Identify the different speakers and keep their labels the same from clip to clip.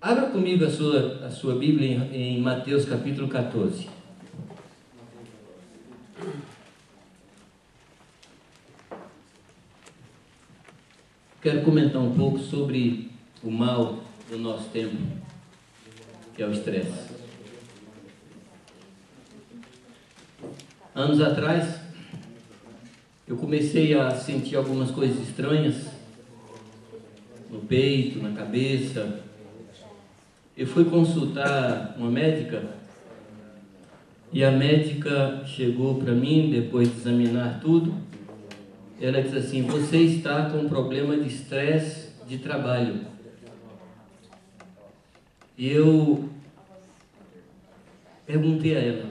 Speaker 1: Abra comigo a sua Bíblia em Mateus capítulo 14. Quero comentar um pouco sobre o mal do nosso tempo, que é o estresse. Anos atrás, eu comecei a sentir algumas coisas estranhas no peito, na cabeça. Eu fui consultar uma médica e a médica chegou para mim, depois de examinar tudo, ela disse assim: você está com um problema de estresse de trabalho. E eu perguntei a ela: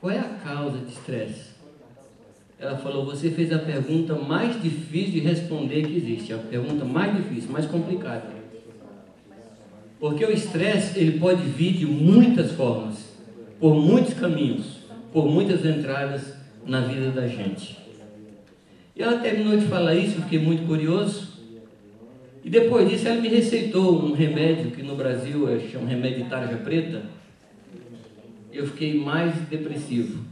Speaker 1: qual é a causa de estresse? Ela falou: você fez a pergunta mais difícil de responder que existe, a pergunta mais difícil, mais complicada. Porque o estresse, ele pode vir de muitas formas, por muitos caminhos, por muitas entradas na vida da gente. E ela terminou de falar isso, eu fiquei muito curioso. E depois disso ela me receitou um remédio que no Brasil chama remédio de tarja preta. Eu fiquei mais depressivo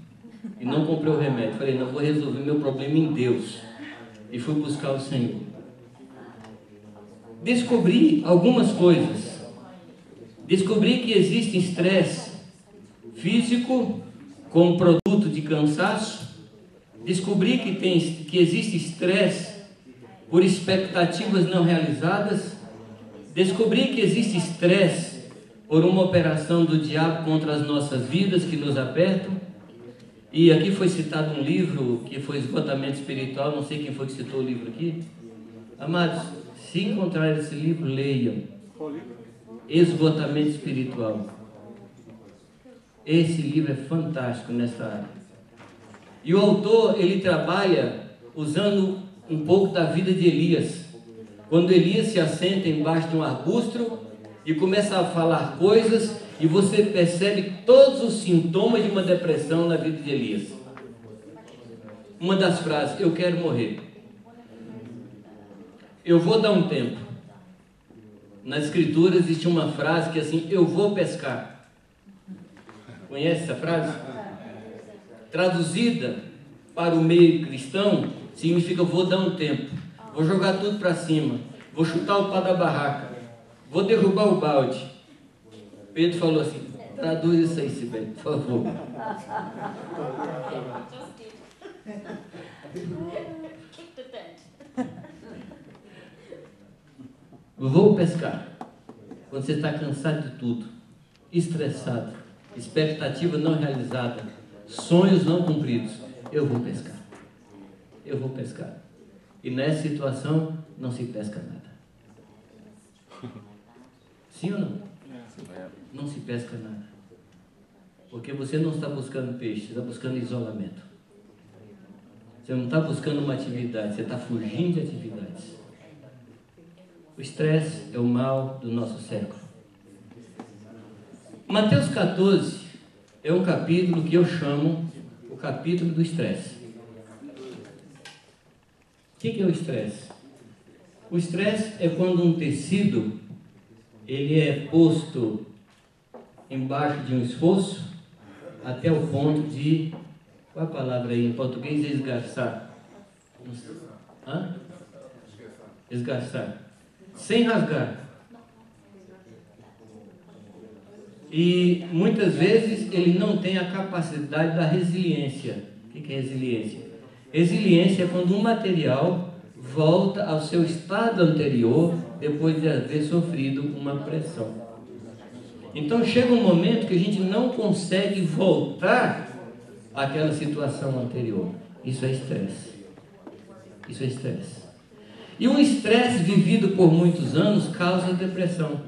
Speaker 1: e não comprei o remédio. Falei: não, vou resolver meu problema em Deus. E fui buscar o Senhor. Descobri algumas coisas. Descobri que existe estresse físico como produto de cansaço. Descobri que existe estresse por expectativas não realizadas. Descobri que existe estresse por uma operação do diabo contra as nossas vidas que nos apertam. E aqui foi citado um livro que foi Esgotamento Espiritual. Não sei quem foi que citou o livro aqui. Amados, se encontrar esse livro, leiam. Esgotamento Espiritual. Esse livro é fantástico nessa área. E o autor, ele trabalha usando um pouco da vida de Elias. Quando Elias se assenta embaixo de um arbusto e começa a falar coisas, e você percebe todos os sintomas de uma depressão na vida de Elias. Uma das frases: eu quero morrer. Eu vou dar um tempo. Nas escrituras existe uma frase que é assim: eu vou pescar. Conhece essa frase? Traduzida para o meio cristão, significa: vou dar um tempo, vou jogar tudo para cima, vou chutar o pau da barraca, vou derrubar o balde. Pedro falou assim: traduz isso aí, Sibeli, por favor. Vou pescar. Quando você está cansado de tudo, estressado, expectativa não realizada, sonhos não cumpridos, eu vou pescar. Eu vou pescar. E nessa situação não se pesca nada. Sim ou não? Não se pesca nada. Porque você não está buscando peixe, você está buscando isolamento. Você não está buscando uma atividade, você está fugindo de atividades. O estresse é o mal do nosso século. Mateus 14 é um capítulo que eu chamo o capítulo do estresse. O que é o estresse? O estresse é quando um tecido ele é posto embaixo de um esforço até o ponto de, qual é a palavra aí em português? Esgarçar. Hã? Esgarçar. Sem rasgar. E muitas vezes ele não tem a capacidade da resiliência. O que é resiliência? Resiliência é quando um material volta ao seu estado anterior depois de haver sofrido uma pressão. Então chega um momento que a gente não consegue voltar àquela situação anterior. Isso é estresse. Isso é estresse. E um estresse vivido por muitos anos causa depressão.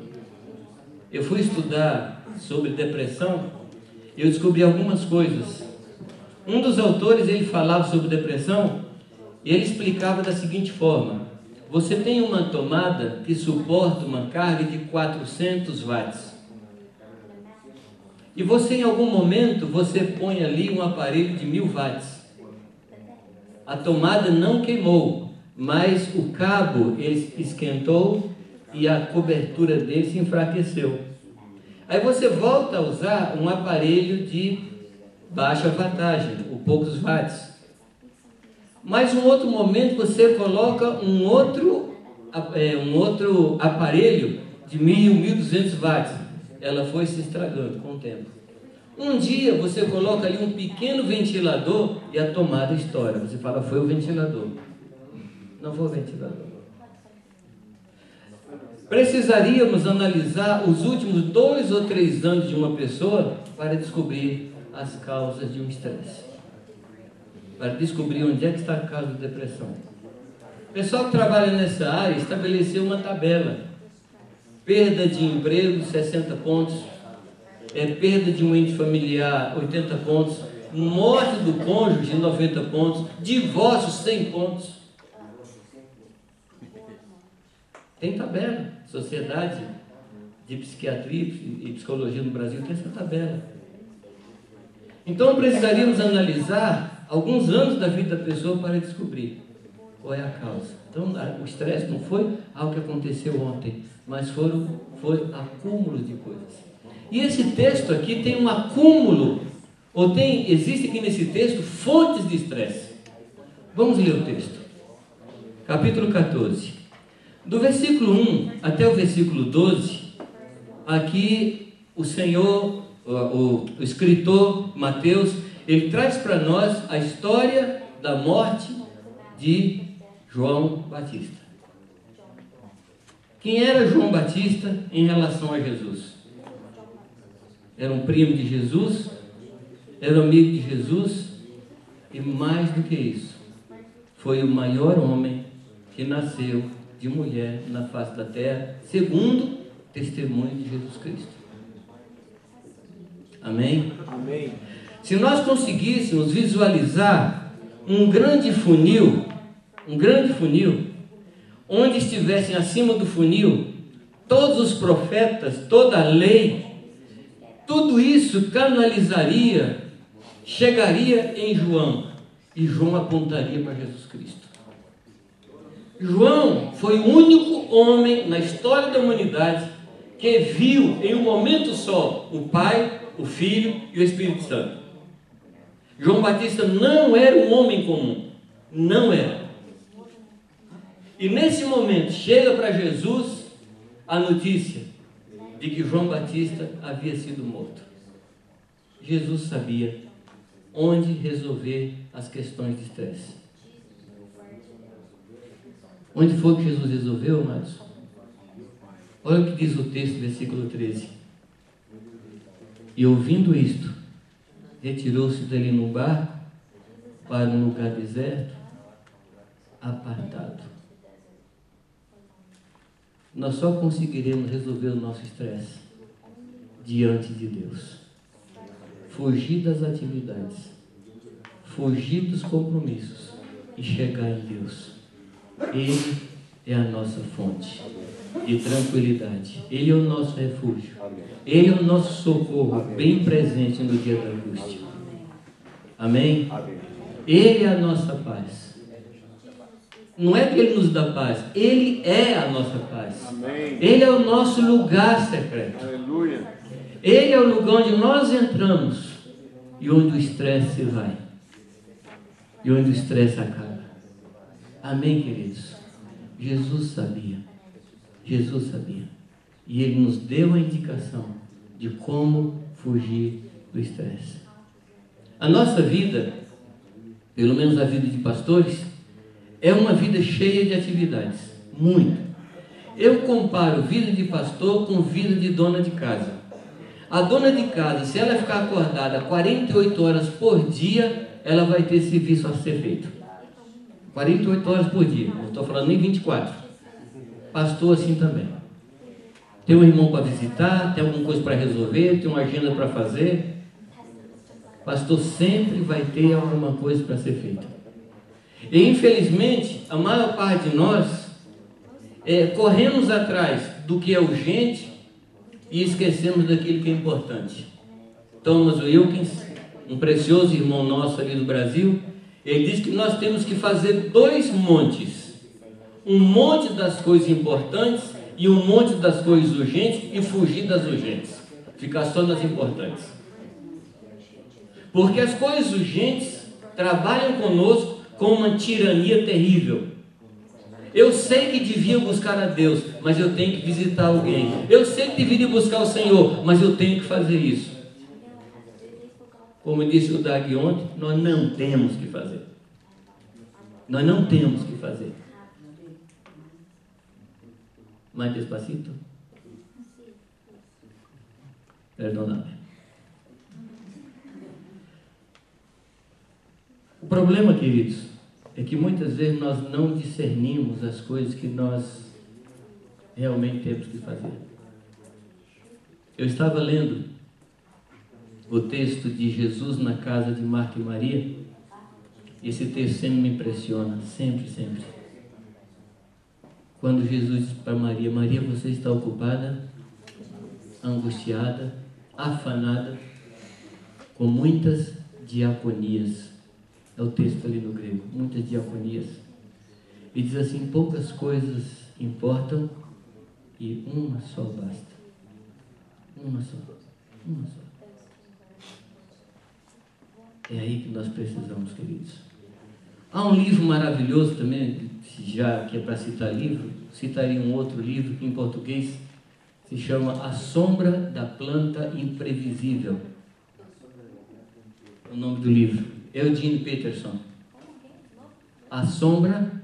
Speaker 1: Eu fui estudar sobre depressão e eu descobri algumas coisas. Um dos autores, ele falava sobre depressão e ele explicava da seguinte forma: você tem uma tomada que suporta uma carga de 400 watts. E você, em algum momento, você põe ali um aparelho de 1000 watts. A tomada não queimou, mas o cabo ele esquentou e a cobertura dele se enfraqueceu. Aí você volta a usar um aparelho de baixa wattagem, o poucos watts. Mas um outro momento você coloca um outro aparelho de 1.000, 1.200 watts. Ela foi se estragando com o tempo. Um dia você coloca ali um pequeno ventilador e a tomada estoura. Você fala, foi o ventilador. Não foi o ventilador. Precisaríamos analisar os últimos 2 ou 3 anos de uma pessoa para descobrir as causas de um estresse. Para descobrir onde é que está a causa da depressão. O pessoal que trabalha nessa área estabeleceu uma tabela. Perda de emprego, 60 pontos. Perda de um ente familiar, 80 pontos. Morte do cônjuge, 90 pontos. Divórcio, 100 pontos. Tem tabela. Sociedade de Psiquiatria e Psicologia no Brasil tem essa tabela. Então precisaríamos analisar alguns anos da vida da pessoa para descobrir qual é a causa. Então o estresse não foi algo que aconteceu ontem, mas foi acúmulo de coisas. E esse texto aqui tem um acúmulo, existe aqui nesse texto fontes de estresse. Vamos ler o texto. Capítulo 14. Do versículo 1 até o versículo 12, aqui o Senhor, o escritor Mateus, ele traz para nós a história da morte de João Batista. Quem era João Batista em relação a Jesus? Era um primo de Jesus, era amigo de Jesus, e mais do que isso, foi o maior homem que nasceu de mulher na face da terra, segundo o testemunho de Jesus Cristo. Amém?
Speaker 2: Amém.
Speaker 1: Se nós conseguíssemos visualizar um grande funil, onde estivessem acima do funil todos os profetas, toda a lei, tudo isso canalizaria, chegaria em João, e João apontaria para Jesus Cristo. João foi o único homem na história da humanidade que viu em um momento só o Pai, o Filho e o Espírito Santo. João Batista não era um homem comum, não era. E nesse momento chega para Jesus a notícia de que João Batista havia sido morto. Jesus sabia onde resolver as questões de estresse. Onde foi que Jesus resolveu, amados? Olha o que diz o texto, versículo 13. E ouvindo isto, retirou-se dali no barco para um lugar deserto, apartado. Nós só conseguiremos resolver o nosso estresse diante de Deus. Fugir das atividades, fugir dos compromissos e chegar em Deus. Ele é a nossa fonte de tranquilidade. Ele é o nosso refúgio. Ele é o nosso socorro bem presente no dia da angústia. Amém? Ele é a nossa paz. Não é que Ele nos dá paz, Ele é a nossa paz. Ele é o nosso lugar secreto. Ele é o lugar onde nós entramos e onde o estresse vai. E onde o estresse acaba. Amém, queridos? Jesus sabia. Jesus sabia. E Ele nos deu a indicação de como fugir do estresse. A nossa vida, pelo menos a vida de pastores, é uma vida cheia de atividades. Muito. Eu comparo vida de pastor com vida de dona de casa. A dona de casa, se ela ficar acordada 48 horas por dia, ela vai ter serviço a ser feito. 48 horas por dia, não estou falando nem 24. Pastor assim também. Tem um irmão para visitar, tem alguma coisa para resolver, tem uma agenda para fazer. Pastor sempre vai ter alguma coisa para ser feita. E infelizmente, a maior parte de nós corremos atrás do que é urgente e esquecemos daquilo que é importante. Thomas Wilkins, um precioso irmão nosso ali do Brasil, ele diz que nós temos que fazer 2 montes. Um monte das coisas importantes e um monte das coisas urgentes e fugir das urgentes. Ficar só nas importantes. Porque as coisas urgentes trabalham conosco com uma tirania terrível. Eu sei que devia buscar a Deus, mas eu tenho que visitar alguém. Eu sei que deveria buscar o Senhor, mas eu tenho que fazer isso. Como disse o Dag ontem, nós não temos que fazer. Nós não temos que fazer. Mais despacito. Perdona-me. O problema, queridos, é que muitas vezes nós não discernimos as coisas que nós realmente temos que fazer. Eu estava lendo o texto de Jesus na casa de Marta e Maria. Esse texto sempre me impressiona, sempre, sempre. Quando Jesus disse para Maria: Maria, você está ocupada, angustiada, afanada, com muitas diaconias. É o texto ali no grego, muitas diaconias. E diz assim: poucas coisas importam e uma só basta. Uma só. Uma só. É aí que nós precisamos, queridos. Há um livro maravilhoso também, já que é para citar livro, citaria um outro livro que em português se chama A Sombra da Planta Imprevisível. É o nome do livro. Eugene Peterson. A Sombra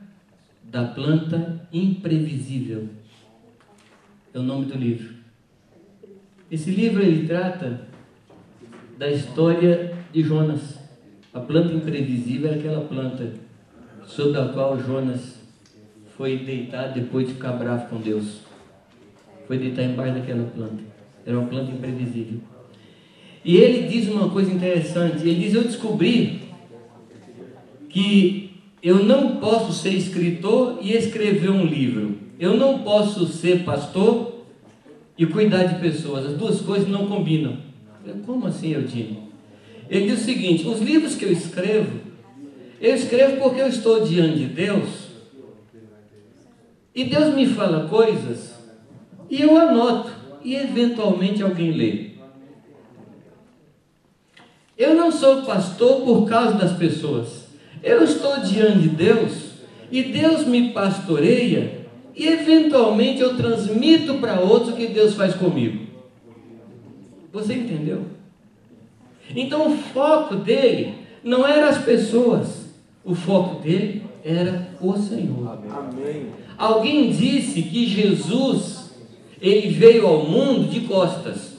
Speaker 1: da Planta Imprevisível. É o nome do livro. Esse livro ele trata da história de Jonas. A planta imprevisível é aquela planta sobre a qual Jonas foi deitar depois de ficar bravo com Deus. Foi deitar embaixo daquela planta. Era uma planta imprevisível. E ele diz uma coisa interessante. Ele diz: eu descobri que eu não posso ser escritor e escrever um livro. Eu não posso ser pastor e cuidar de pessoas. As duas coisas não combinam. Como assim, Eudine? Ele diz o seguinte: os livros que eu escrevo porque eu estou diante de Deus, e Deus me fala coisas, e eu anoto, e eventualmente alguém lê. Eu não sou pastor por causa das pessoas. Eu estou diante de Deus, e Deus me pastoreia, e eventualmente eu transmito para outros o que Deus faz comigo. Você entendeu? Então o foco dele não era as pessoas, o foco dele era o Senhor. Amém. Alguém disse que Jesus, ele veio ao mundo de costas.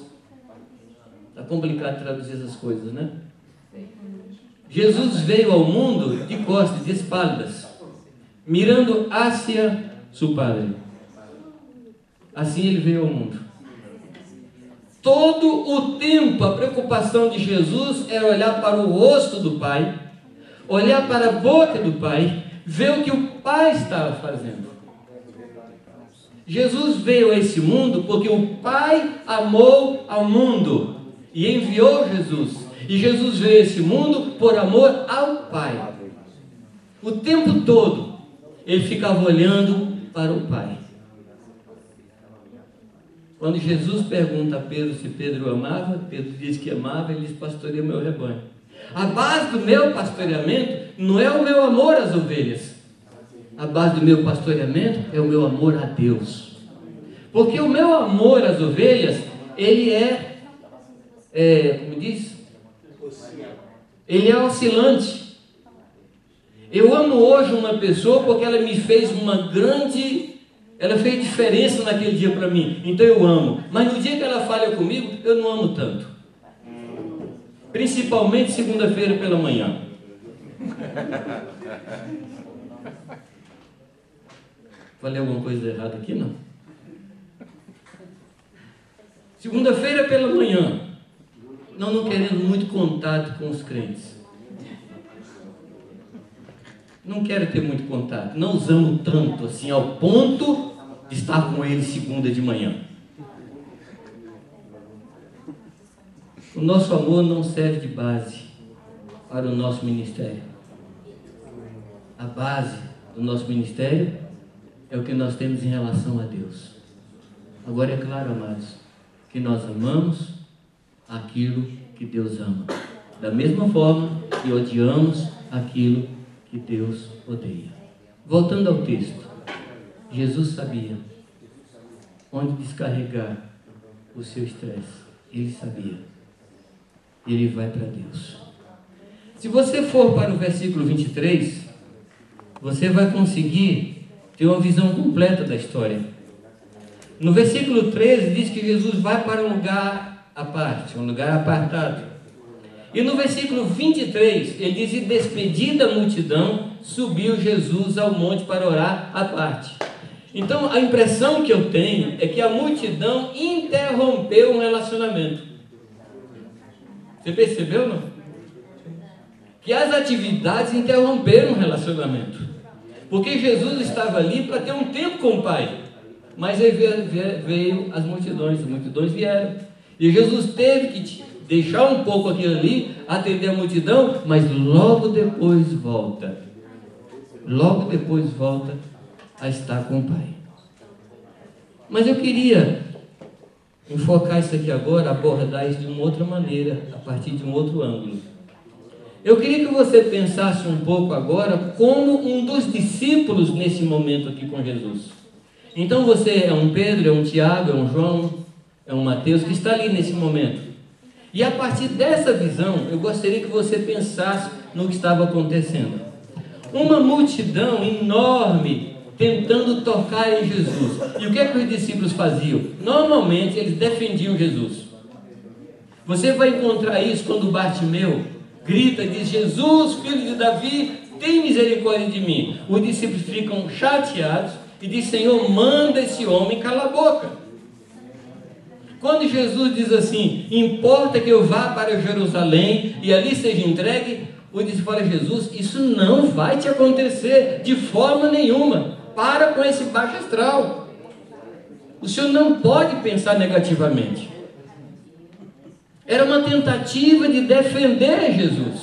Speaker 1: Está complicado traduzir essas coisas, né? Jesus veio ao mundo de costas, de espaldas, mirando hacia seu Padre. Assim ele veio ao mundo. Todo o tempo a preocupação de Jesus era olhar para o rosto do Pai, olhar para a boca do Pai, ver o que o Pai estava fazendo. Jesus veio a esse mundo porque o Pai amou ao mundo e enviou Jesus. E Jesus veio a esse mundo por amor ao Pai. O tempo todo ele ficava olhando para o Pai. Quando Jesus pergunta a Pedro se Pedro o amava, Pedro diz que amava, ele diz: pastoreia o meu rebanho. A base do meu pastoreamento não é o meu amor às ovelhas. A base do meu pastoreamento é o meu amor a Deus. Porque o meu amor às ovelhas, ele como diz? Ele é oscilante. Eu amo hoje uma pessoa porque ela me fez ela fez diferença naquele dia para mim, então eu amo. Mas no dia que ela falha comigo, eu não amo tanto. Principalmente segunda-feira pela manhã. Falei alguma coisa errada aqui, não? Segunda-feira pela manhã, nós não queremos muito contato com os crentes. Não quero ter muito contato. Não usamos tanto assim ao ponto de estar com eles segunda de manhã. O nosso amor não serve de base para o nosso ministério. A base do nosso ministério é o que nós temos em relação a Deus. Agora é claro, amados, que nós amamos aquilo que Deus ama. Da mesma forma que odiamos aquilo que Deus odeia. Voltando ao texto, Jesus sabia onde descarregar o seu estresse. Ele sabia. Ele vai para Deus. Se você for para o versículo 23, você vai conseguir ter uma visão completa da história. No versículo 13 diz que Jesus vai para um lugar à parte, um lugar apartado. E no versículo 23, ele diz: e despedida a multidão, subiu Jesus ao monte para orar à parte. Então, a impressão que eu tenho é que a multidão interrompeu um relacionamento. Você percebeu, não? Que as atividades interromperam um relacionamento. Porque Jesus estava ali para ter um tempo com o Pai. Mas aí veio as multidões vieram. E Jesus teve que deixar um pouco aquilo ali, atender a multidão, mas logo depois volta. Logo depois volta a estar com o Pai. Mas eu queria enfocar isso aqui agora, abordar isso de uma outra maneira, a partir de um outro ângulo. Eu queria que você pensasse um pouco agora como um dos discípulos nesse momento aqui com Jesus. Então você é um Pedro, é um Tiago, é um João, é um Mateus que está ali nesse momento. E a partir dessa visão, eu gostaria que você pensasse no que estava acontecendo. Uma multidão enorme tentando tocar em Jesus. E o que é que os discípulos faziam? Normalmente eles defendiam Jesus. Você vai encontrar isso quando Bartimeu grita e diz: Jesus, filho de Davi, tem misericórdia de mim. Os discípulos ficam chateados e diz: Senhor, manda esse homem calar a boca. Quando Jesus diz assim: importa que eu vá para Jerusalém e ali seja entregue, o discípulo fala: Jesus, isso não vai te acontecer de forma nenhuma. Para com esse baixo astral. O senhor não pode pensar negativamente. Era uma tentativa de defender Jesus.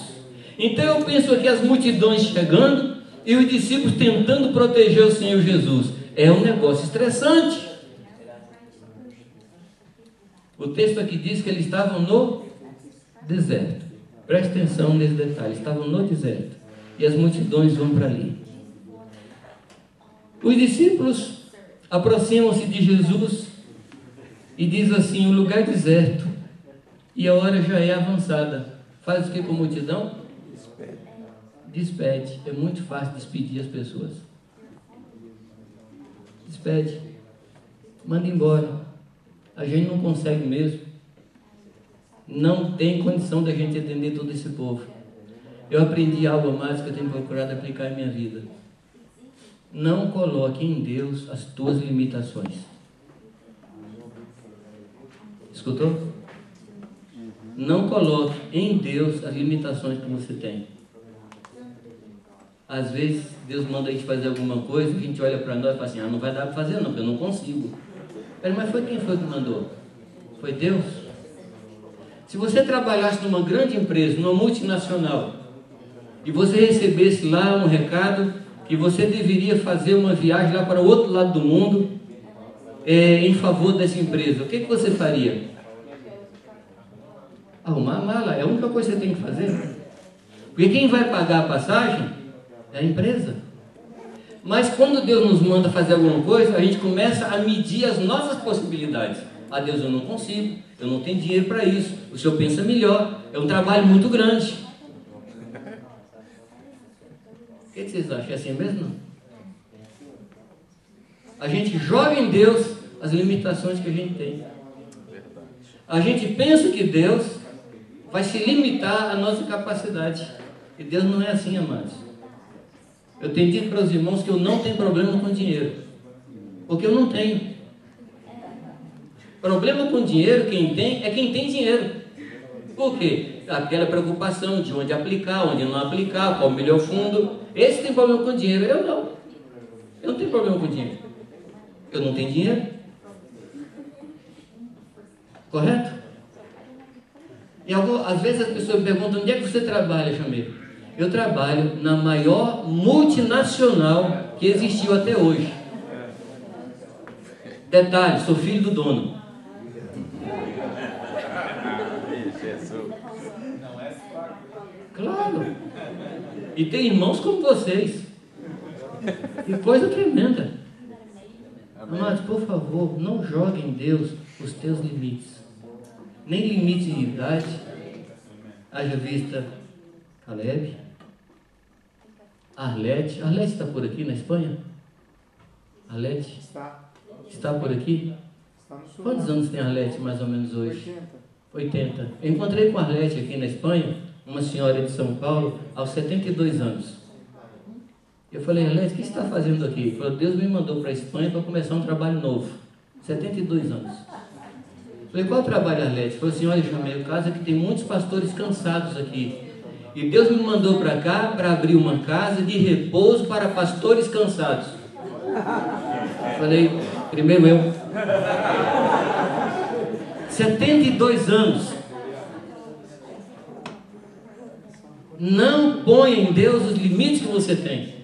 Speaker 1: Então eu penso aqui as multidões chegando e os discípulos tentando proteger o Senhor Jesus. É um negócio estressante. O texto aqui diz que eles estavam no deserto. Preste atenção nesse detalhe. Estavam no deserto. E as multidões vão para ali. Os discípulos aproximam-se de Jesus e diz assim: o lugar é deserto e a hora já é avançada. Faz o que com a multidão? Despede. É muito fácil despedir as pessoas. Despede. Manda embora. A gente não consegue mesmo. Não tem condição da gente atender todo esse povo. Eu aprendi algo a mais que eu tenho procurado aplicar em minha vida. Não coloque em Deus as tuas limitações. Escutou? Não coloque em Deus as limitações que você tem. Às vezes Deus manda a gente fazer alguma coisa, a gente olha para nós e fala assim: não vai dar para fazer não, porque eu não consigo. Mas quem foi que mandou? Foi Deus? Se você trabalhasse numa grande empresa, numa multinacional, e você recebesse lá um recado que você deveria fazer uma viagem lá para o outro lado do mundo, em favor dessa empresa, o que você faria? Arrumar a mala, é a única coisa que você tem que fazer. Porque quem vai pagar a passagem é a empresa. Mas quando Deus nos manda fazer alguma coisa, a gente começa a medir as nossas possibilidades. Ah, Deus, eu não consigo, eu não tenho dinheiro para isso, o Senhor pensa melhor, é um trabalho muito grande. O que vocês acham? É assim mesmo? Não? A gente joga em Deus as limitações que a gente tem. A gente pensa que Deus vai se limitar à nossa capacidade. E Deus não é assim, amados. Eu tenho dito para os irmãos que eu não tenho problema com dinheiro. Porque eu não tenho. Problema com dinheiro, quem tem, é quem tem dinheiro. Por quê? Aquela preocupação de onde aplicar, onde não aplicar, qual o melhor fundo. Esse tem problema com dinheiro, eu não. Eu não tenho problema com dinheiro. Eu não tenho dinheiro. Correto? E às vezes as pessoas me perguntam: onde é que você trabalha, Jamil? Eu trabalho na maior multinacional que existiu até hoje. Detalhe, sou filho do dono. Claro. E tem irmãos como vocês. Que coisa tremenda. Amados, por favor, não jogue em Deus os teus limites. Nem limite de idade. Haja vista Caleb. Arlete. Arlete está por aqui na Espanha? Arlete? Está por aqui? Quantos anos tem Arlete mais ou menos hoje? 80. Eu encontrei com a Arlete aqui na Espanha, uma senhora de São Paulo, aos 72 anos. Eu falei, Arlete, o que você está fazendo aqui? Ele falou, Deus me mandou para a Espanha para começar um trabalho novo. 72 anos. Eu falei, qual trabalho, Arlete? Ele falou assim, olha, eu chamei o caso que tem muitos pastores cansados aqui. E Deus me mandou para cá para abrir uma casa de repouso para pastores cansados. Eu falei, primeiro eu. 72 anos. Não ponha em Deus os limites que você tem.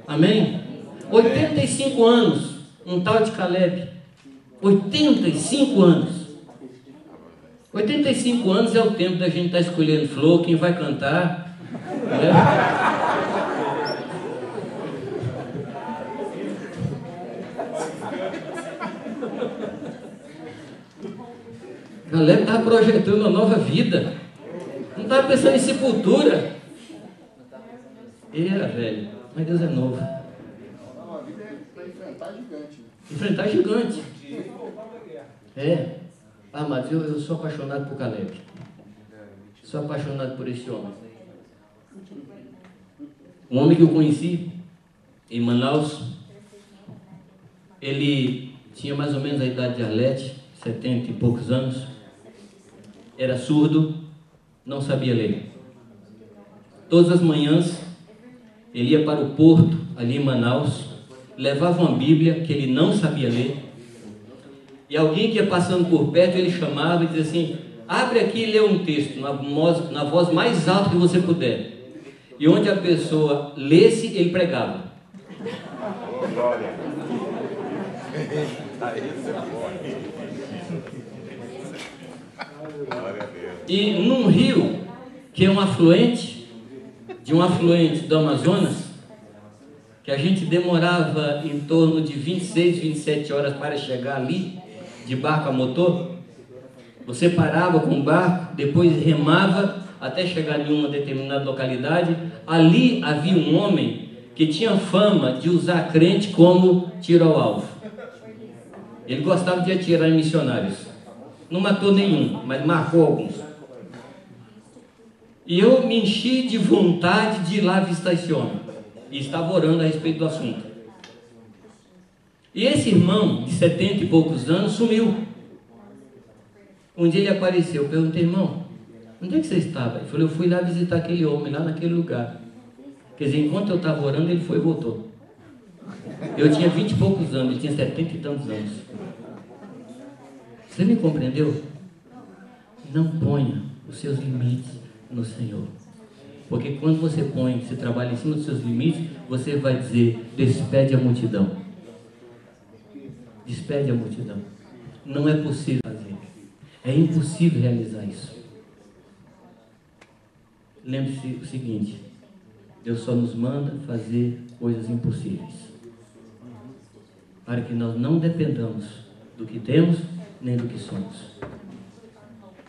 Speaker 1: Amém? 85 anos. Um tal de Caleb. 85 anos. 85 anos é o tempo da gente estar escolhendo flor, quem vai cantar. Né? Caleb estava projetando uma nova vida. Não estava pensando em sepultura. Ele era velho, mas Deus é novo.
Speaker 2: A vida é para enfrentar gigante.
Speaker 1: Enfrentar gigante. É. Ah, mas eu sou apaixonado por Caleb. Sou apaixonado por esse homem. Um homem que eu conheci em Manaus. Ele tinha mais ou menos a idade de Arlete, 70 e poucos anos. Era surdo, não sabia ler. Todas as manhãs ele ia para o porto, ali em Manaus, levava uma Bíblia que ele não sabia ler, e alguém que ia passando por perto, ele chamava e dizia assim, abre aqui e lê um texto, na voz mais alta que você puder. E onde a pessoa lesse, ele pregava.
Speaker 3: Glória.
Speaker 1: E num rio, que é um afluente, de um afluente do Amazonas, que a gente demorava em torno de 26, 27 horas para chegar ali, de barco a motor. Você parava com o barco, depois remava até chegar em uma determinada localidade. Ali havia um homem que tinha fama de usar crente como tiro ao alvo. Ele gostava de atirar em missionários. Não matou nenhum, mas marcou alguns. E eu me enchi de vontade de ir lá visitar esse homem. E estava orando a respeito do assunto. E esse irmão, de 70 e poucos anos, sumiu. Um dia ele apareceu. Eu perguntei, irmão, onde é que você estava? Ele falou, eu fui lá visitar aquele homem, lá naquele lugar. Quer dizer, enquanto eu estava orando, ele foi e voltou. Eu tinha 20 e poucos anos, ele tinha 70 e tantos anos. Você me compreendeu? Não ponha os seus limites no Senhor. Porque quando você põe, você trabalha em cima dos seus limites, você vai dizer, despede a multidão. Despede a multidão. Não é possível fazer. É impossível realizar isso. Lembre-se o seguinte, Deus só nos manda fazer coisas impossíveis. Para que nós não dependamos do que temos, nem do que somos.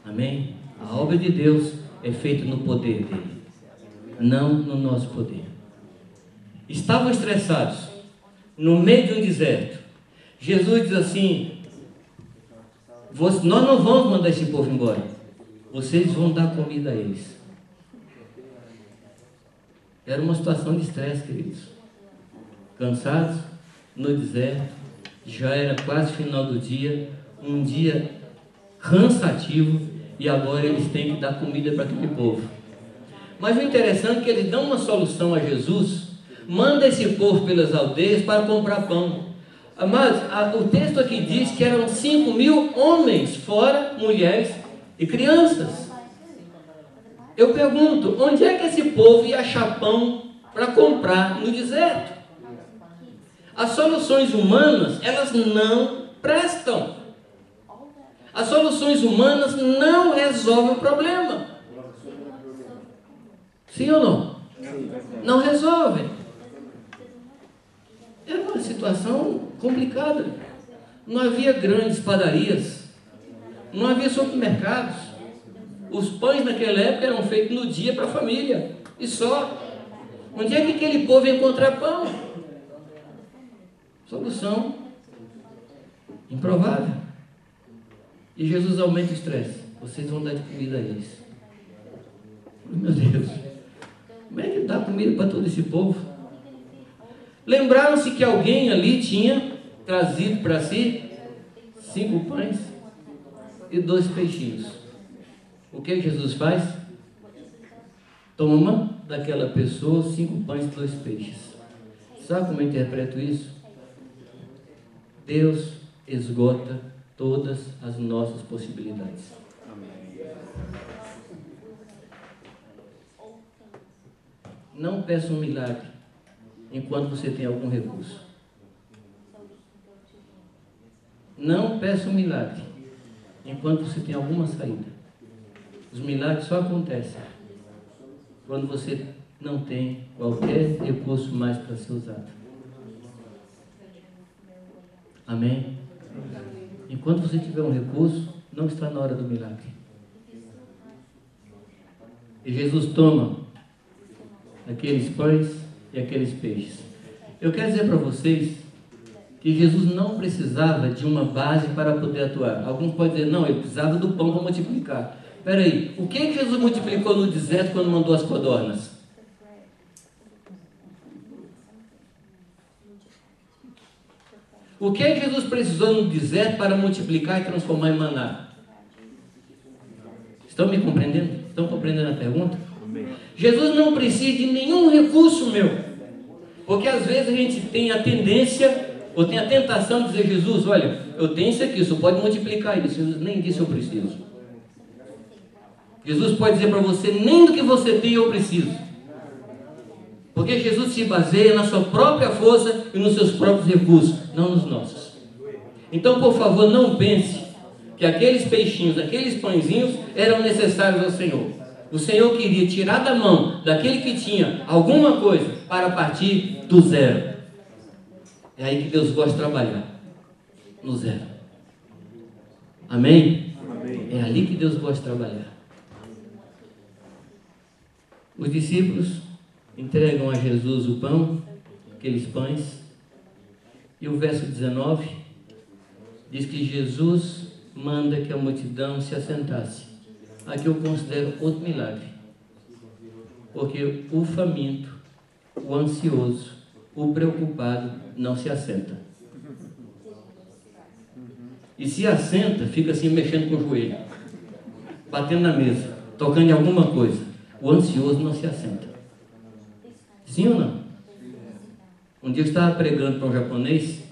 Speaker 1: Amém? A obra de Deus é feita no poder dele, não no nosso poder. Estavam estressados, no meio de um deserto. Jesus diz assim, nós não vamos mandar esse povo embora, vocês vão dar comida a eles. Era uma situação de estresse, queridos. Cansados, no deserto, já era quase final do dia, um dia cansativo, e agora eles têm que dar comida para aquele povo. Mas o interessante é que eles dão uma solução a Jesus, manda esse povo pelas aldeias para comprar pão. Amados, o texto aqui diz que eram 5.000 homens, fora mulheres e crianças. Eu pergunto, onde é que esse povo ia achar pão para comprar no deserto? As soluções humanas, elas não prestam. As soluções humanas não resolvem o problema. Sim ou não? Não resolvem. Era uma situação complicada. Não havia grandes padarias. Não havia supermercados. Os pães naquela época eram feitos no dia para a família. E só. Onde é que aquele povo ia encontrar pão? Solução improvável. E Jesus aumenta o estresse. Vocês vão dar de comida a eles. Meu Deus. Como é que dá comida para todo esse povo? Lembraram-se que alguém ali tinha trazido para si 5 pães e 2 peixinhos. O que Jesus faz? Toma daquela pessoa 5 pães e 2 peixes. Sabe como eu interpreto isso? Deus esgota todas as nossas possibilidades. Não peça um milagre enquanto você tem algum recurso. Não peça um milagre enquanto você tem alguma saída. Os milagres só acontecem quando você não tem qualquer recurso mais para ser usado. Amém? Enquanto você tiver um recurso, não está na hora do milagre. E Jesus toma aqueles pães e aqueles peixes. Eu quero dizer para vocês que Jesus não precisava de uma base para poder atuar. Alguns podem dizer, não, ele precisava do pão para multiplicar. Espera aí, o que Jesus multiplicou no deserto quando mandou as codornas? O que Jesus precisou no deserto para multiplicar e transformar em maná? Estão me compreendendo? Estão compreendendo a pergunta? Jesus não precisa de nenhum recurso meu. Porque às vezes a gente tem a tendência, ou tem a tentação de dizer, Jesus, olha, eu tenho isso aqui, isso pode multiplicar isso. Jesus nem disse eu preciso. Jesus pode dizer para você, nem do que você tem eu preciso. Porque Jesus se baseia na sua própria força e nos seus próprios recursos, não nos nossos. Então, por favor, não pense que aqueles peixinhos, aqueles pãezinhos eram necessários ao Senhor. O Senhor queria tirar da mão daquele que tinha alguma coisa para partir do zero. É aí que Deus gosta de trabalhar, no zero. Amém? Amém. É ali que Deus gosta de trabalhar. Os discípulos entregam a Jesus o pão, aqueles pães, e o verso 19 diz que Jesus manda que a multidão se assentasse. Aqui eu considero outro milagre, porque o faminto, o ansioso, o preocupado não se assenta. E se assenta, fica assim mexendo com o joelho, batendo na mesa, tocando em alguma coisa. O ansioso não se assenta. Sim ou não? Um dia eu estava pregando para um japonês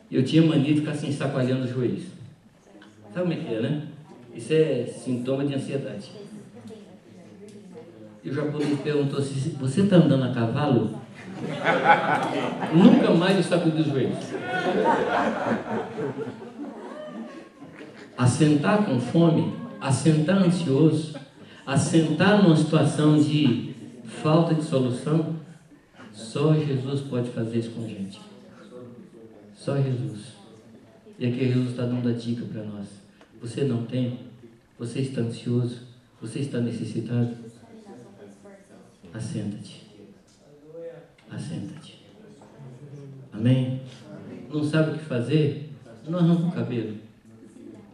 Speaker 1: e eu tinha mania de ficar assim sacoalhando os joelhos. Sabe como é que é, né? Isso é sintoma de ansiedade. E o japonês perguntou assim, você está andando a cavalo? Nunca mais eu sacudi os joelhos. Assentar com fome, assentar ansioso, assentar numa situação de falta de solução, só Jesus pode fazer isso com a gente. Só Jesus. E aqui Jesus está dando a dica para nós. Você não tem? Você está ansioso? Você está necessitado? Assenta-te. Assenta-te. Amém? Não sabe o que fazer? Não arranca o cabelo.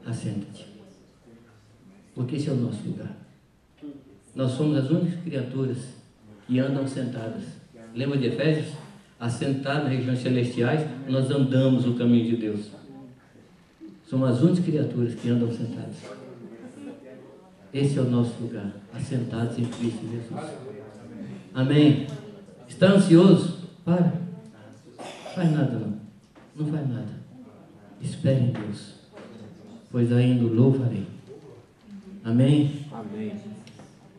Speaker 1: Assenta-te. Porque esse é o nosso lugar. Nós somos as únicas criaturas que andam sentadas. Lembra de Efésios? Assentados nas regiões celestiais, nós andamos o caminho de Deus. Somos as únicas criaturas que andam sentadas. Esse é o nosso lugar, assentados em Cristo Jesus. Amém? Está ansioso? Para. Não faz nada não. Não faz nada. Espere em Deus, pois ainda o louvarei. Amém? Amém.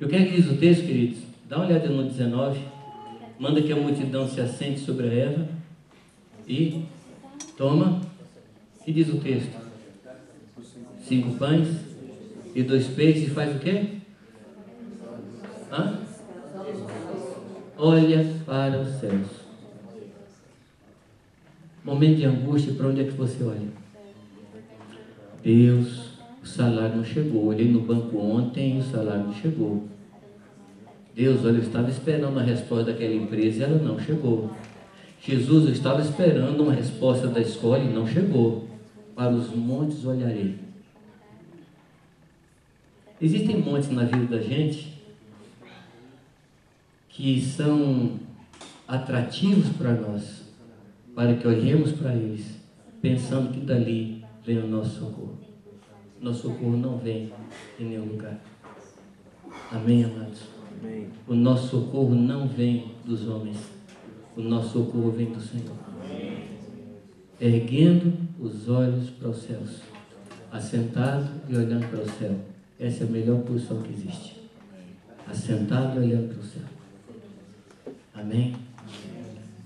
Speaker 1: E o que é que diz o texto, queridos? Dá uma olhada no 19. Manda que a multidão se assente sobre a erva e toma que diz o texto? 5 pães e 2 peixes, e faz o quê? Hã? Olha para os céus. Momento de angústia, para onde é que você olha? Deus, o salário não chegou. Olhei no banco ontem e o salário não chegou. Deus, olha, eu estava esperando a resposta daquela empresa e ela não chegou. Jesus, eu estava esperando uma resposta da escola e não chegou. Para os montes olharei. Existem montes na vida da gente que são atrativos para nós, para que olhemos para eles, pensando que dali vem o nosso socorro. Nosso socorro não vem em nenhum lugar. Amém, amados? Amém. O nosso socorro não vem dos homens. O nosso socorro vem do Senhor. Amém. Erguendo os olhos para os céus, assentado e olhando para o céu. Essa é a melhor posição que existe. Assentado e olhando para o céu. Amém?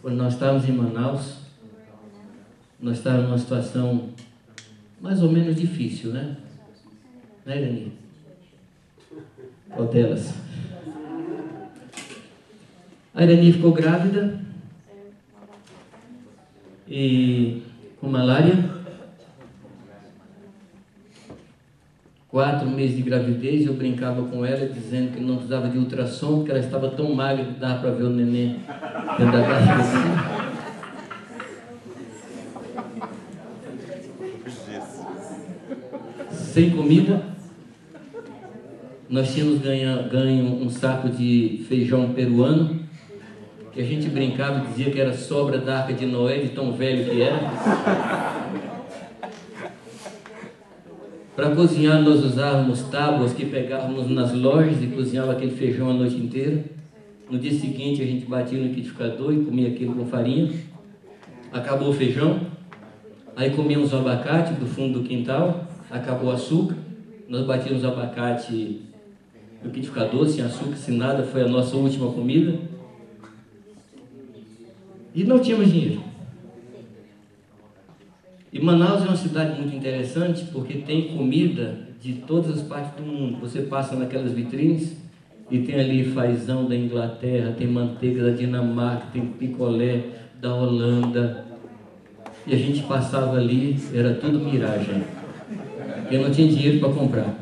Speaker 1: Quando nós estávamos em Manaus, nós estávamos numa situação mais ou menos difícil, né? Né, Irani? Qual delas? A Irani ficou grávida e com malária. 4 meses de gravidez, eu brincava com ela dizendo que não precisava de ultrassom, porque ela estava tão magra que dava para ver o neném dentro da barriga. Sem comida. Nós tínhamos ganho um saco de feijão peruano, que a gente brincava e dizia que era sobra da Arca de Noé, de tão velho que era. Para cozinhar nós usávamos tábuas que pegávamos nas lojas e cozinhava aquele feijão a noite inteira. No dia seguinte a gente batia no liquidificador e comia aquilo com farinha. Acabou o feijão, aí comíamos o abacate do fundo do quintal, acabou o açúcar, nós batíamos o abacate no liquidificador, sem açúcar, sem nada, foi a nossa última comida. E não tínhamos dinheiro. E Manaus é uma cidade muito interessante porque tem comida de todas as partes do mundo. Você passa naquelas vitrines e tem ali fazão da Inglaterra, tem manteiga da Dinamarca, tem picolé da Holanda. E a gente passava ali, era tudo miragem. Eu não tinha dinheiro para comprar.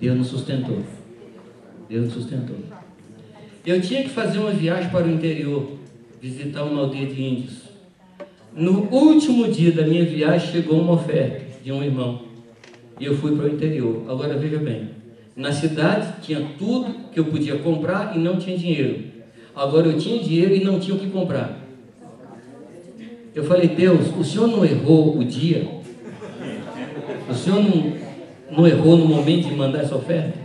Speaker 1: Deus nos sustentou. Deus nos sustentou. Eu tinha que fazer uma viagem para o interior, visitar uma aldeia de índios. No último dia da minha viagem chegou uma oferta de um irmão e eu fui para o interior. Agora veja bem, na cidade tinha tudo que eu podia comprar e não tinha dinheiro. Agora eu tinha dinheiro e não tinha o que comprar. Eu falei, Deus, o Senhor não errou o dia? O Senhor não errou no momento de mandar essa oferta?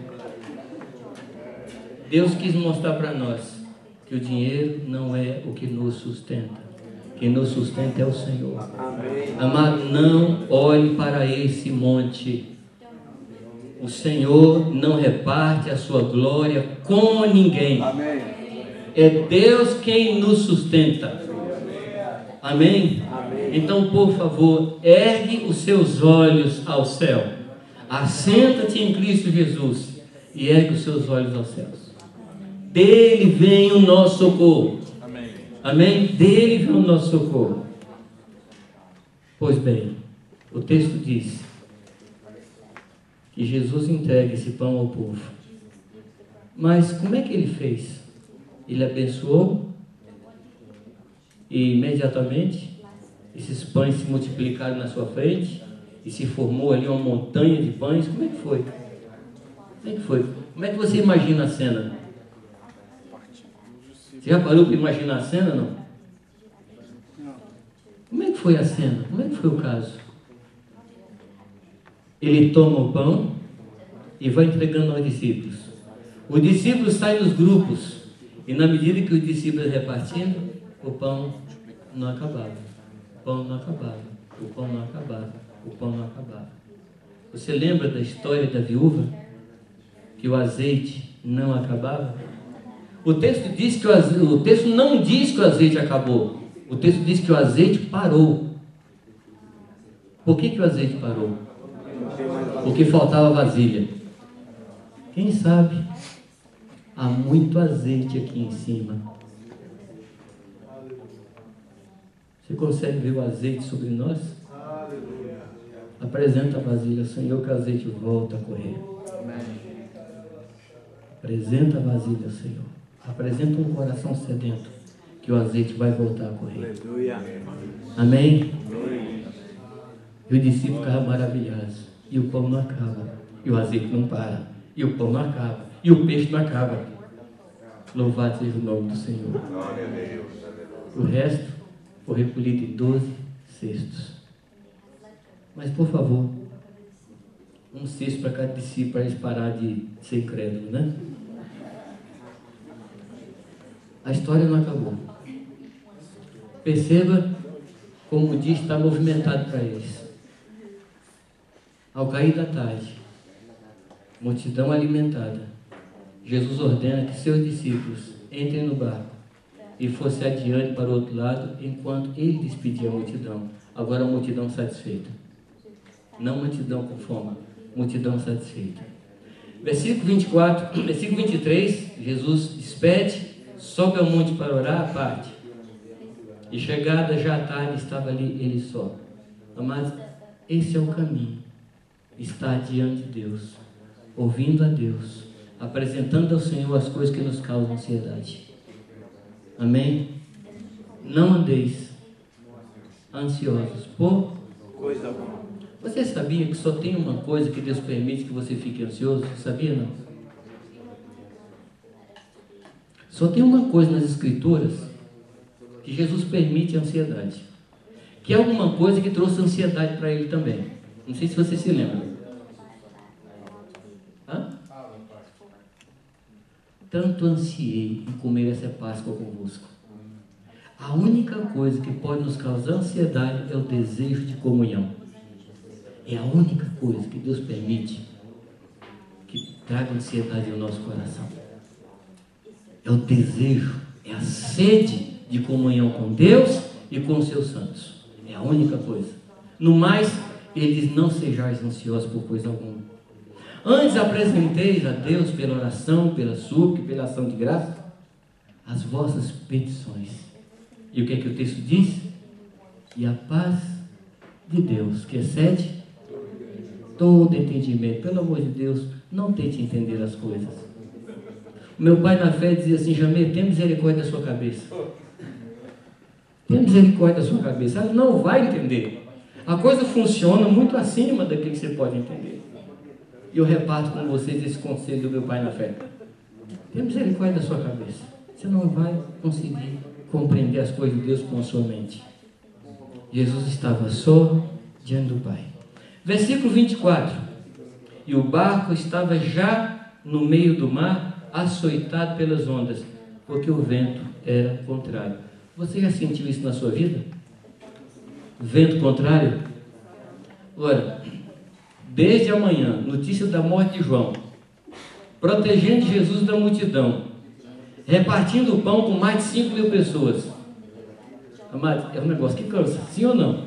Speaker 1: Deus quis mostrar para nós que o dinheiro não é o que nos sustenta. Quem nos sustenta é o Senhor. Amém. Amado, não olhe para esse monte. O Senhor não reparte a sua glória com ninguém. Amém. É Deus quem nos sustenta. Amém? Amém? Então, por favor, ergue os seus olhos ao céu. Assenta-te em Cristo Jesus e ergue os seus olhos aos céus. Dele vem o nosso socorro. Amém? Dele vem o nosso socorro. Pois bem, o texto diz que Jesus entrega esse pão ao povo. Mas como é que ele fez? Ele abençoou e imediatamente esses pães se multiplicaram na sua frente e se formou ali uma montanha de pães. Como é que foi? Como é que foi? Como é que você imagina a cena? Você já parou para imaginar a cena, não? Como é que foi a cena? Como é que foi o caso? Ele toma o pão e vai entregando aos discípulos. Os discípulos saem nos grupos e na medida que os discípulos repartindo, o pão não acabava. O pão não acabava. O pão não acabava. O pão não acabava. Você lembra da história da viúva? Que o azeite não acabava? O texto não diz que o azeite acabou. O texto diz que o azeite parou. Por que o azeite parou? Porque faltava vasilha. Quem sabe? Há muito azeite aqui em cima. Você consegue ver o azeite sobre nós? Apresenta a vasilha, Senhor, que o azeite volta a correr. Apresenta a vasilha, Senhor. Apresenta um coração sedento, que o azeite vai voltar a correr. Amém? E o discípulo ficava maravilhado. E o pão não acaba. E o azeite não para. E o pão não acaba. E o peixe não acaba. Louvado seja o nome do Senhor. O resto foi recolhido em 12 cestos. Mas, por favor, um cesto para cada discípulo, para eles pararem de ser incrédulos, né? A história não acabou. Perceba como o dia está movimentado para eles. Ao cair da tarde, multidão alimentada, Jesus ordena que seus discípulos entrem no barco e fossem adiante para o outro lado, enquanto ele despedia a multidão. Agora a multidão satisfeita. Não multidão com fome, multidão satisfeita. Versículo 24, versículo 23, Jesus despede, sobe ao monte para orar à parte. E chegada já à tarde, estava ali ele só. Amados, esse é o caminho. Estar diante de Deus, ouvindo a Deus, apresentando ao Senhor as coisas que nos causam ansiedade. Amém? Não andeis ansiosos por coisa alguma. Você sabia que só tem uma coisa que Deus permite que você fique ansioso? Sabia, não? Só tem uma coisa nas Escrituras que Jesus permite a ansiedade. Que é alguma coisa que trouxe ansiedade para ele também. Não sei se você se lembra. Hã? Tanto ansiei em comer essa Páscoa convosco. A única coisa que pode nos causar ansiedade é o desejo de comunhão. É a única coisa que Deus permite que traga ansiedade ao nosso coração. É o desejo, é a sede de comunhão com Deus e com os seus santos. É a única coisa. No mais, ele diz: não sejais ansiosos por coisa alguma. Antes apresenteis a Deus pela oração, pela súplica, pela ação de graça, as vossas petições. E o que é que o texto diz? E a paz de Deus, que excede todo entendimento. Pelo amor de Deus, não tente entender as coisas. Meu pai na fé dizia assim: Jamê, tem misericórdia da sua cabeça. Tem misericórdia da sua cabeça. Ela não vai entender. A coisa funciona muito acima daquilo que você pode entender. E eu reparto com vocês esse conselho do meu pai na fé. Tem misericórdia da sua cabeça. Você não vai conseguir compreender as coisas de Deus com a sua mente. Jesus estava só diante do Pai. Versículo 24. E o barco estava já no meio do mar, açoitado pelas ondas, porque o vento era contrário. Você já sentiu isso na sua vida? Vento contrário? Ora, desde amanhã, notícia da morte de João, protegendo Jesus da multidão, repartindo o pão com mais de 5.000 pessoas. Amado, é um negócio que cansa, sim ou não?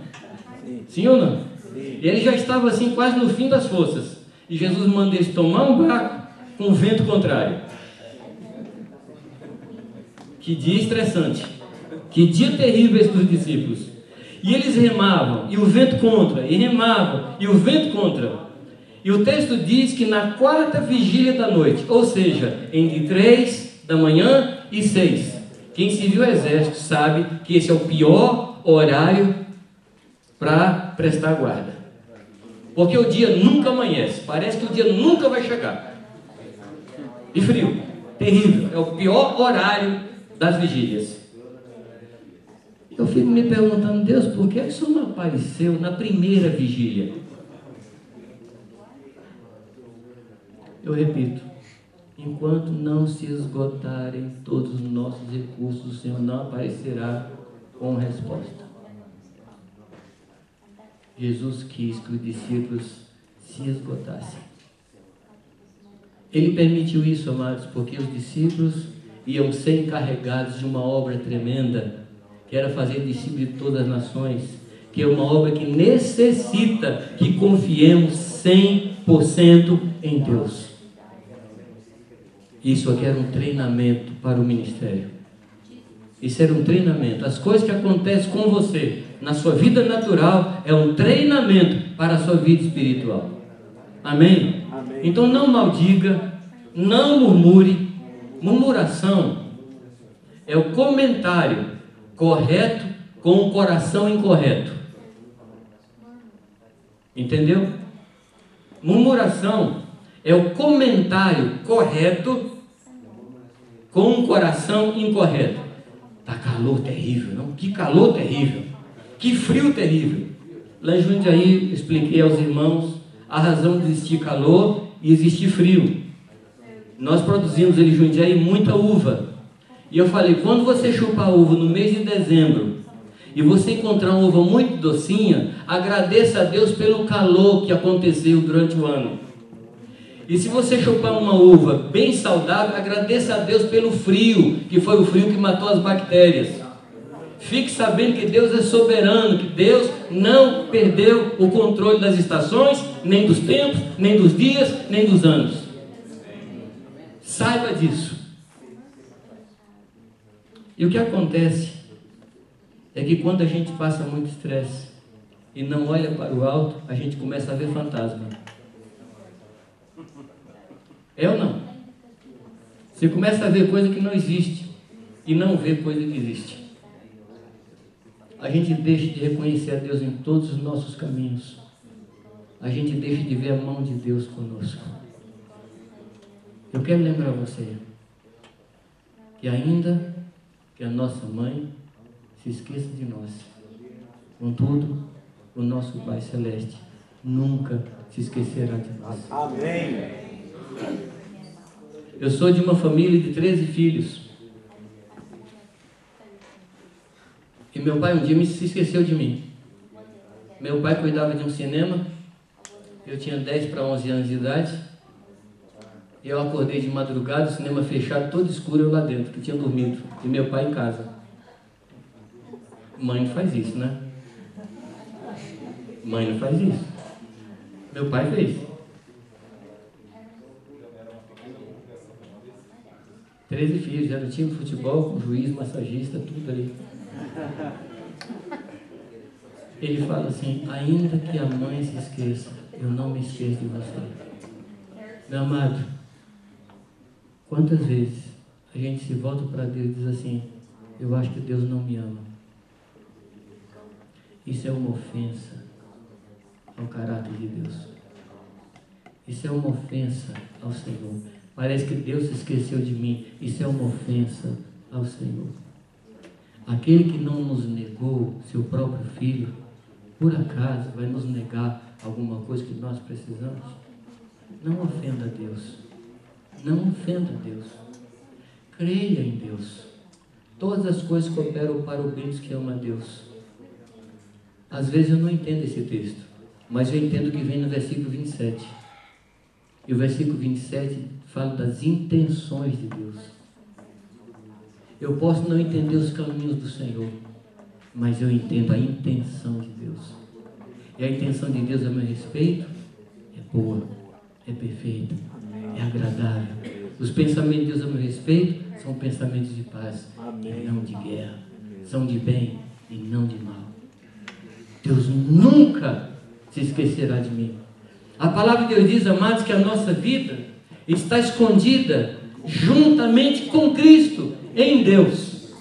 Speaker 1: Sim ou não? E ele já estava assim quase no fim das forças. E Jesus manda eles tomar um barco com vento contrário. Que dia estressante. Que dia terrível esse dos discípulos. E eles remavam, e o vento contra, e remavam, e o vento contra. E o texto diz que na 4ª vigília da noite, ou seja, entre 3 da manhã e 6. Quem serviu o exército sabe que esse é o pior horário para prestar guarda. Porque o dia nunca amanhece, parece que o dia nunca vai chegar. E frio, terrível, é o pior horário das vigílias. Eu fico me perguntando: Deus, por que isso não apareceu na primeira vigília? Eu repito: enquanto não se esgotarem todos os nossos recursos, o Senhor não aparecerá com resposta. Jesus quis que os discípulos se esgotassem. Ele permitiu isso, amados, porque os discípulos iam ser encarregados de uma obra tremenda, que era fazer discípulos de todas as nações, que é uma obra que necessita que confiemos 100% em Deus. Isso aqui era um treinamento para o ministério. Isso era um treinamento. As coisas que acontecem com você na sua vida natural é um treinamento para a sua vida espiritual. Amém? Amém. Então não maldiga, não murmure. Murmuração é o comentário correto com o coração incorreto. Entendeu? Murmuração é o comentário correto com um coração incorreto. Tá calor terrível, não? Que calor terrível. Que frio terrível. Lá em Jundiaí, expliquei aos irmãos a razão de existir calor e existir frio. Nós produzimos em Jundiaí muita uva. E eu falei, quando você chupar uva no mês de dezembro e você encontrar uma uva muito docinha, agradeça a Deus pelo calor que aconteceu durante o ano. E se você chupar uma uva bem saudável, agradeça a Deus pelo frio, que foi o frio que matou as bactérias. Fique sabendo que Deus é soberano, que Deus não perdeu o controle das estações, nem dos tempos, nem dos dias, nem dos anos. Saiba disso. E o que acontece é que quando a gente passa muito estresse e não olha para o alto, a gente começa a ver fantasma. É ou não? Você começa a ver coisa que não existe e não vê coisa que existe. A gente deixa de reconhecer a Deus em todos os nossos caminhos. A gente deixa de ver a mão de Deus conosco. Eu quero lembrar você que ainda que a nossa mãe se esqueça de nós, contudo, o nosso Pai Celeste nunca se esquecerá de nós.
Speaker 3: Amém.
Speaker 1: Eu sou de uma família de 13 filhos. E meu pai um dia se esqueceu de mim. Meu pai cuidava de um cinema. Eu tinha 10 para 11 anos de idade. E eu acordei de madrugada, o cinema fechado, todo escuro, eu lá dentro, que tinha dormido. E meu pai em casa. Mãe não faz isso, né? Mãe não faz isso. Meu pai fez. 13 filhos, já no time de futebol, com juiz, massagista, tudo ali. Ele fala assim, ainda que a mãe se esqueça, eu não me esqueço de você. Meu amado, quantas vezes a gente se volta para Deus e diz assim, eu acho que Deus não me ama. Isso é uma ofensa ao caráter de Deus. Isso é uma ofensa ao Senhor. Parece que Deus se esqueceu de mim. Isso é uma ofensa ao Senhor. Aquele que não nos negou seu próprio filho, por acaso vai nos negar alguma coisa que nós precisamos? Não ofenda Deus. Não ofenda Deus. Creia em Deus. Todas as coisas cooperam para o bem dos que amam a Deus. Às vezes eu não entendo esse texto, mas eu entendo que vem no versículo 27. E o versículo 27 fala das intenções de Deus. Eu posso não entender os caminhos do Senhor, mas eu entendo a intenção de Deus. E a intenção de Deus a meu respeito é boa, é perfeita, é agradável. Os pensamentos de Deus a meu respeito são pensamentos de paz e não de guerra. São de bem e não de mal. Deus nunca se esquecerá de mim. A palavra de Deus diz, amados, que a nossa vida está escondida juntamente com Cristo em Deus.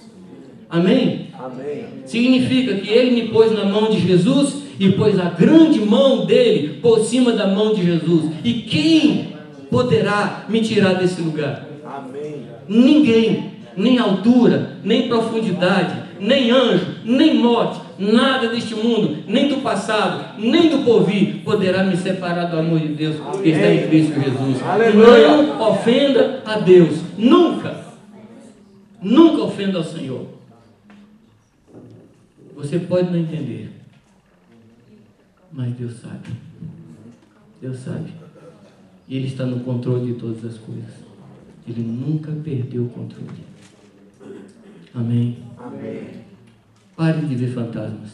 Speaker 1: Amém?
Speaker 3: Amém.
Speaker 1: Significa que Ele me pôs na mão de Jesus e pôs a grande mão dele por cima da mão de Jesus. E quem poderá me tirar desse lugar?
Speaker 3: Amém.
Speaker 1: Ninguém, nem altura, nem profundidade, nem anjo, nem morte, nada deste mundo, nem do passado, nem do porvir, poderá me separar do amor de Deus que está em Cristo Jesus.
Speaker 3: Aleluia.
Speaker 1: Não ofenda a Deus, nunca, nunca ofenda ao Senhor. Você pode não entender, mas Deus sabe. Deus sabe. E Ele está no controle de todas as coisas. Ele nunca perdeu o controle. Amém.
Speaker 3: Amém.
Speaker 1: Pare de ver fantasmas.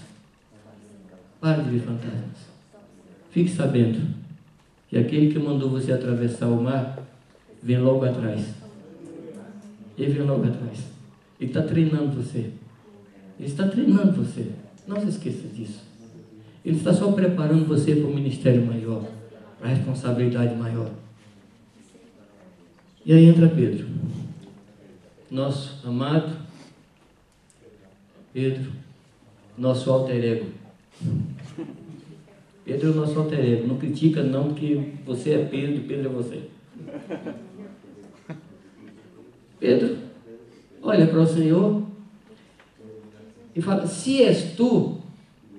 Speaker 1: Para de ver fantasmas. Fique sabendo que aquele que mandou você atravessar o mar vem logo atrás. Ele vem logo atrás. Ele está treinando você. Ele está treinando você. Não se esqueça disso. Ele está só preparando você para um ministério maior, para a responsabilidade maior. E aí entra Pedro, nosso amado Pedro, nosso alter ego. Pedro é o nosso alter ego. Não critica não, porque você é Pedro e Pedro é você. Pedro olha para o Senhor e fala: se és tu,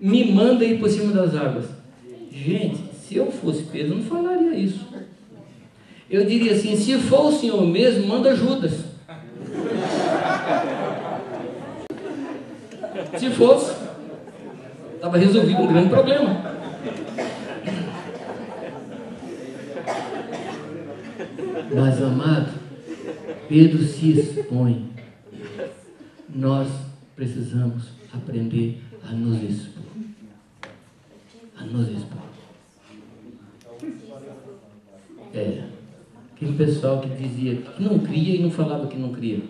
Speaker 1: me manda ir por cima das águas. Gente, se eu fosse Pedro, eu não falaria isso. Eu diria assim: se for o Senhor mesmo, manda Judas. Se fosse, estava resolvido um grande problema. Mas, amado, Pedro se expõe. Nós precisamos aprender a nos expor. A nos expor. Aquele pessoal que dizia que não cria e não falava que não cria.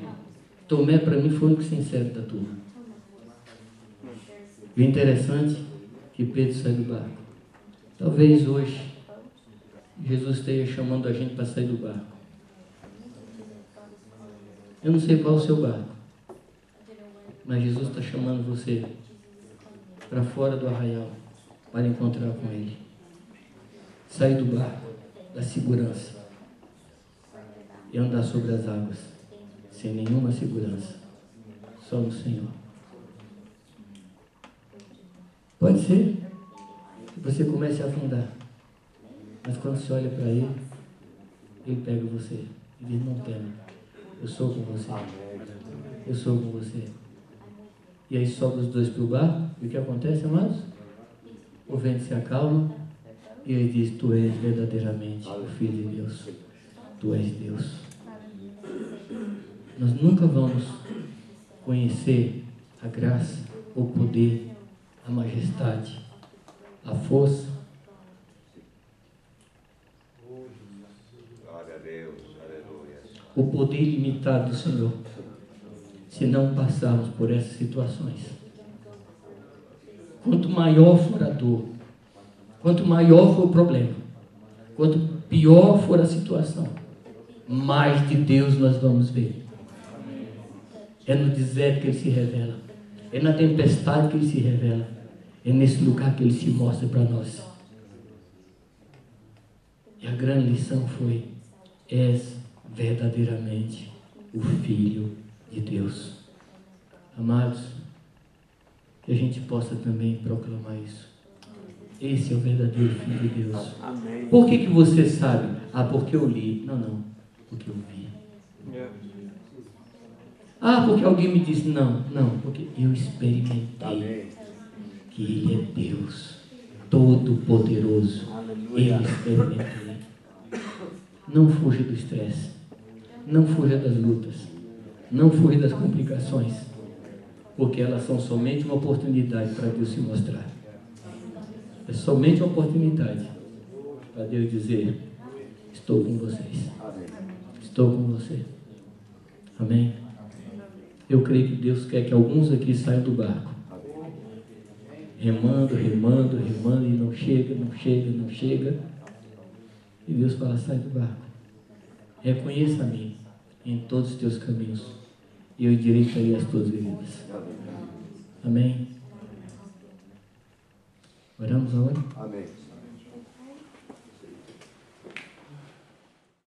Speaker 1: Tomé, para mim, foi o único sincero da turma. E o interessante é que Pedro sai do barco. Talvez hoje Jesus esteja chamando a gente para sair do barco. Eu não sei qual é o seu barco, mas Jesus está chamando você para fora do arraial para encontrar com Ele. Sair do barco, da segurança, e andar sobre as águas sem nenhuma segurança, só no Senhor. Pode ser que você comece a afundar, mas quando você olha para Ele, Ele pega você e diz: não tema, eu sou com você, eu sou com você. E aí sobe os dois para o barco, e o que acontece, amados? O vento se acalma e Ele diz: tu és verdadeiramente o Filho de Deus, tu és Deus. Nós nunca vamos conhecer a graça, o poder, a majestade, a força.
Speaker 3: Glória a Deus, aleluia.
Speaker 1: O poder ilimitado do Senhor, se não passarmos por essas situações. Quanto maior for a dor, quanto maior for o problema, quanto pior for a situação, mais de Deus nós vamos ver. É no deserto que Ele se revela, é na tempestade que Ele se revela, é nesse lugar que Ele se mostra para nós. E a grande lição foi: és verdadeiramente o Filho de Deus. Amados, que a gente possa também proclamar isso. Esse é o verdadeiro Filho de Deus.
Speaker 4: Amém.
Speaker 1: Por que você sabe? Ah, porque eu li. Não, porque eu vi. Ah, porque alguém me disse. Não, porque eu experimentei que Ele é Deus Todo-Poderoso.
Speaker 4: Aleluia.
Speaker 1: Ele experimentei. Não fuja do estresse, não fuja das lutas, não fuja das complicações, porque elas são somente uma oportunidade para Deus se mostrar. É somente uma oportunidade para Deus dizer: estou com vocês, estou com você. Amém? Eu creio que Deus quer que alguns aqui saiam do barco, remando, e não chega. E Deus fala: sai do barco, reconheça a mim em todos os teus caminhos, e eu endireitarei as tuas veredas. Amém? Oramos agora?
Speaker 3: Amém.